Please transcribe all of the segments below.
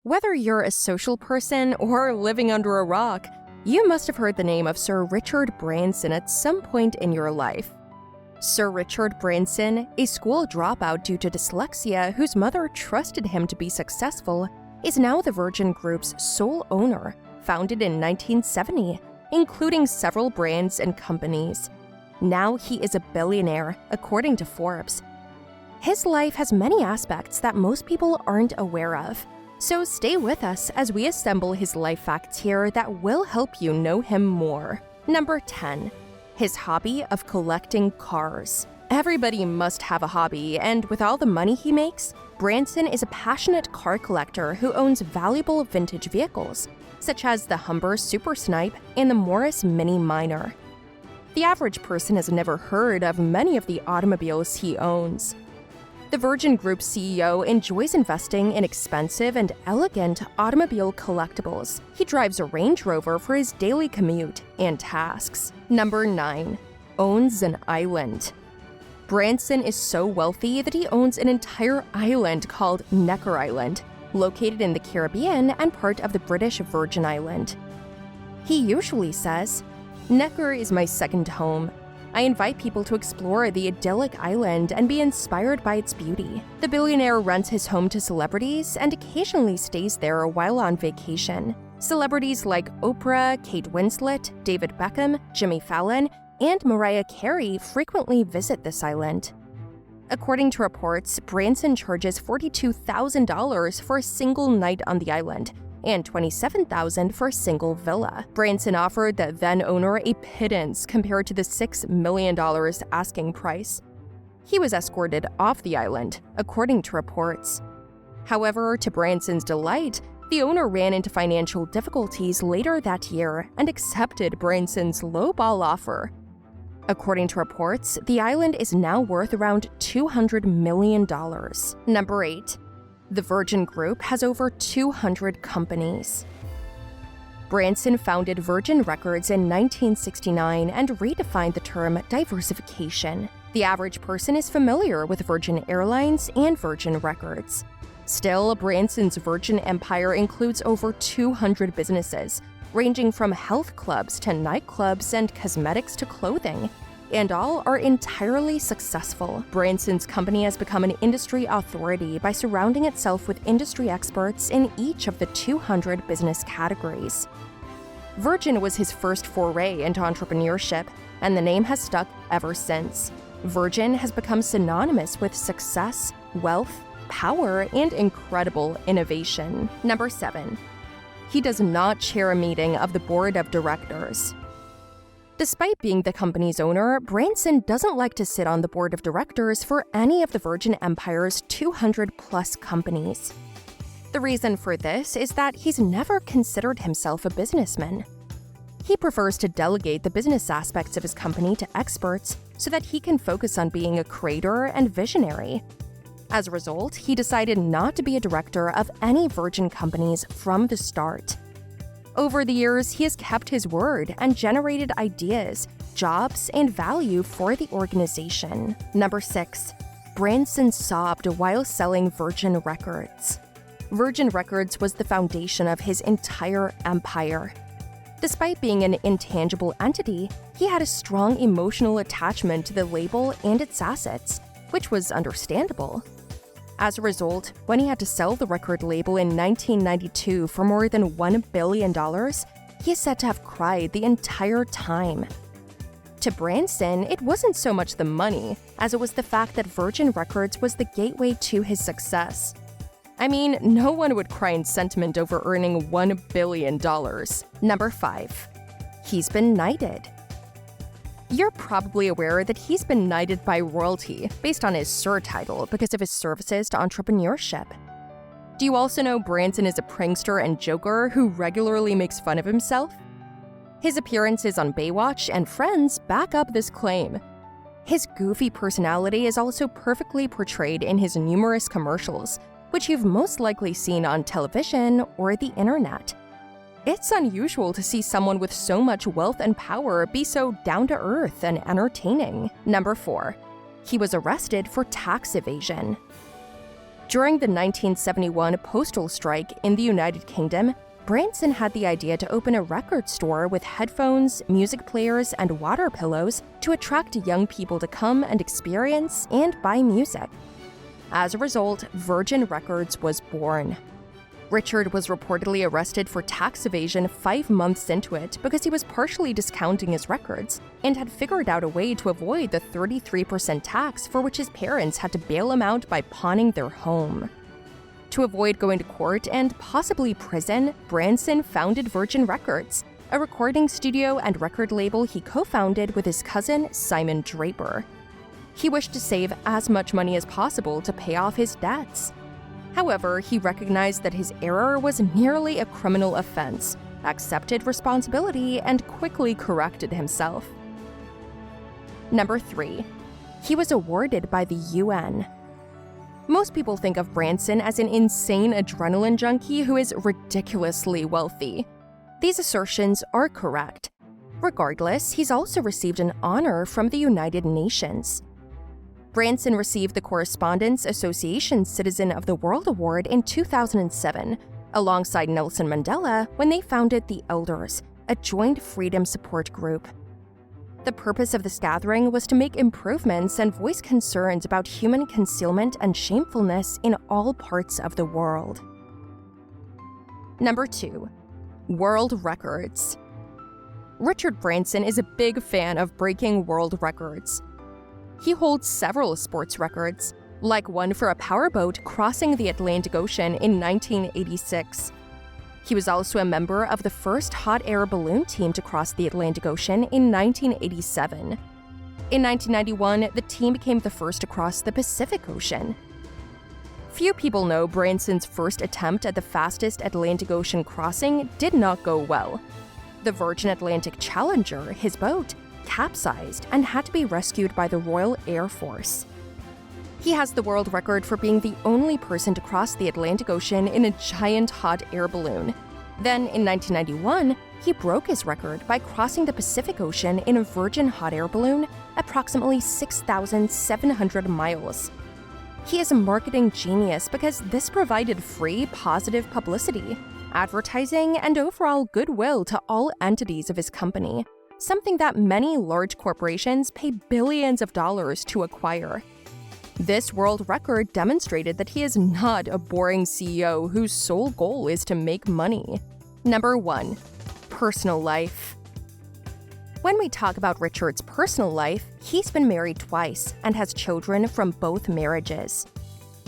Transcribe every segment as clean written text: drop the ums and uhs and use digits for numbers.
Whether you're a social person or living under a rock, you must have heard the name of Sir Richard Branson at some point in your life. Sir Richard Branson, a school dropout due to dyslexia whose mother trusted him to be successful, is now the Virgin Group's sole owner, founded in 1970, including several brands and companies. Now he is a billionaire, according to Forbes. His life has many aspects that most people aren't aware of. So stay with us as we assemble his life facts here that will help you know him more. Number 10. His hobby of collecting cars. Everybody must have a hobby, and with all the money he makes, Branson is a passionate car collector who owns valuable vintage vehicles, such as the Humber Super Snipe and the Morris Mini Minor. The average person has never heard of many of the automobiles he owns. The Virgin Group CEO enjoys investing in expensive and elegant automobile collectibles. He drives a Range Rover for his daily commute and tasks. Number 9. Owns an island. Branson is so wealthy that he owns an entire island called Necker Island, located in the Caribbean and part of the British Virgin Island. He usually says, "Necker is my second home. I invite people to explore the idyllic island and be inspired by its beauty." The billionaire rents his home to celebrities and occasionally stays there while on vacation. Celebrities like Oprah, Kate Winslet, David Beckham, Jimmy Fallon, and Mariah Carey frequently visit this island. According to reports, Branson charges $42,000 for a single night on the island, and $27,000 for a single villa. Branson offered the then-owner a pittance compared to the $6 million asking price. He was escorted off the island, according to reports. However, to Branson's delight, the owner ran into financial difficulties later that year and accepted Branson's lowball offer. According to reports, the island is now worth around $200 million. Number 8. The Virgin Group has over 200 companies. Branson founded Virgin Records in 1969 and redefined the term diversification. The average person is familiar with Virgin Airlines and Virgin Records. Still, Branson's Virgin empire includes over 200 businesses, ranging from health clubs to nightclubs and cosmetics to clothing, and all are entirely successful. Branson's company has become an industry authority by surrounding itself with industry experts in each of the 200 business categories. Virgin was his first foray into entrepreneurship, and the name has stuck ever since. Virgin has become synonymous with success, wealth, power, and incredible innovation. Number 7. He does not chair a meeting of the board of directors. Despite being the company's owner, Branson doesn't like to sit on the board of directors for any of the Virgin Empire's 200-plus companies. The reason for this is that he's never considered himself a businessman. He prefers to delegate the business aspects of his company to experts so that he can focus on being a creator and visionary. As a result, he decided not to be a director of any Virgin companies from the start. Over the years, he has kept his word and generated ideas, jobs, and value for the organization. Number 6. Branson sobbed while selling Virgin Records. Virgin Records was the foundation of his entire empire. Despite being an intangible entity, he had a strong emotional attachment to the label and its assets, which was understandable. As a result, when he had to sell the record label in 1992 for more than $1 billion, he is said to have cried the entire time. To Branson, it wasn't so much the money, as it was the fact that Virgin Records was the gateway to his success. I mean, no one would cry in sentiment over earning $1 billion. Number 5. He's been knighted. You're probably aware that he's been knighted by royalty based on his Sir title because of his services to entrepreneurship. Do you also know Branson is a prankster and joker who regularly makes fun of himself? His appearances on Baywatch and Friends back up this claim. His goofy personality is also perfectly portrayed in his numerous commercials, which you've most likely seen on television or the internet. It's unusual to see someone with so much wealth and power be so down-to-earth and entertaining. Number 4. He was arrested for tax evasion. During the 1971 postal strike in the United Kingdom, Branson had the idea to open a record store with headphones, music players, and water pillows to attract young people to come and experience and buy music. As a result, Virgin Records was born. Richard was reportedly arrested for tax evasion 5 months into it because he was partially discounting his records and had figured out a way to avoid the 33% tax for which his parents had to bail him out by pawning their home. To avoid going to court and possibly prison, Branson founded Virgin Records, a recording studio and record label he co-founded with his cousin Simon Draper. He wished to save as much money as possible to pay off his debts. However, he recognized that his error was nearly a criminal offense, accepted responsibility, and quickly corrected himself. Number 3. He was awarded by the UN. Most people think of Branson as an insane adrenaline junkie who is ridiculously wealthy. These assertions are correct. Regardless, he's also received an honor from the United Nations. Branson received the Correspondents Association Citizen of the World Award in 2007, alongside Nelson Mandela when they founded the Elders, a joint freedom support group. The purpose of this gathering was to make improvements and voice concerns about human concealment and shamefulness in all parts of the world. Number 2. World records. Richard Branson is a big fan of breaking world records. He holds several sports records, like one for a powerboat crossing the Atlantic Ocean in 1986. He was also a member of the first hot air balloon team to cross the Atlantic Ocean in 1987. In 1991, the team became the first to cross the Pacific Ocean. Few people know Branson's first attempt at the fastest Atlantic Ocean crossing did not go well. The Virgin Atlantic Challenger, his boat, capsized and had to be rescued by the Royal Air Force. He has the world record for being the only person to cross the Atlantic Ocean in a giant hot air balloon. Then, in 1991, he broke his record by crossing the Pacific Ocean in a Virgin hot air balloon, approximately 6,700 miles. He is a marketing genius because this provided free, positive publicity, advertising, and overall goodwill to all entities of his company, something that many large corporations pay billions of dollars to acquire. This world record demonstrated that he is not a boring CEO whose sole goal is to make money. Number 1. Personal life. When we talk about Richard's personal life, he's been married twice and has children from both marriages.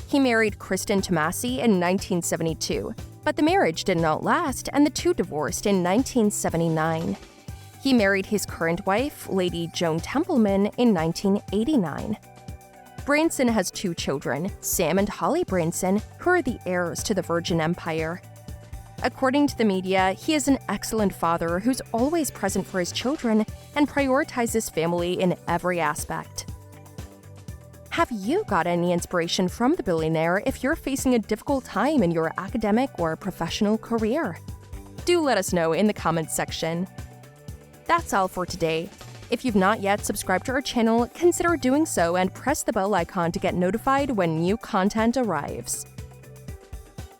He married Kristen Tomasi in 1972, but the marriage did not last and the two divorced in 1979. He married his current wife, Lady Joan Templeman, in 1989. Branson has 2 children, Sam and Holly Branson, who are the heirs to the Virgin Empire. According to the media, he is an excellent father who's always present for his children and prioritizes family in every aspect. Have you got any inspiration from the billionaire if you're facing a difficult time in your academic or professional career? Do let us know in the comments section. That's all for today. If you've not yet subscribed to our channel, consider doing so and press the bell icon to get notified when new content arrives.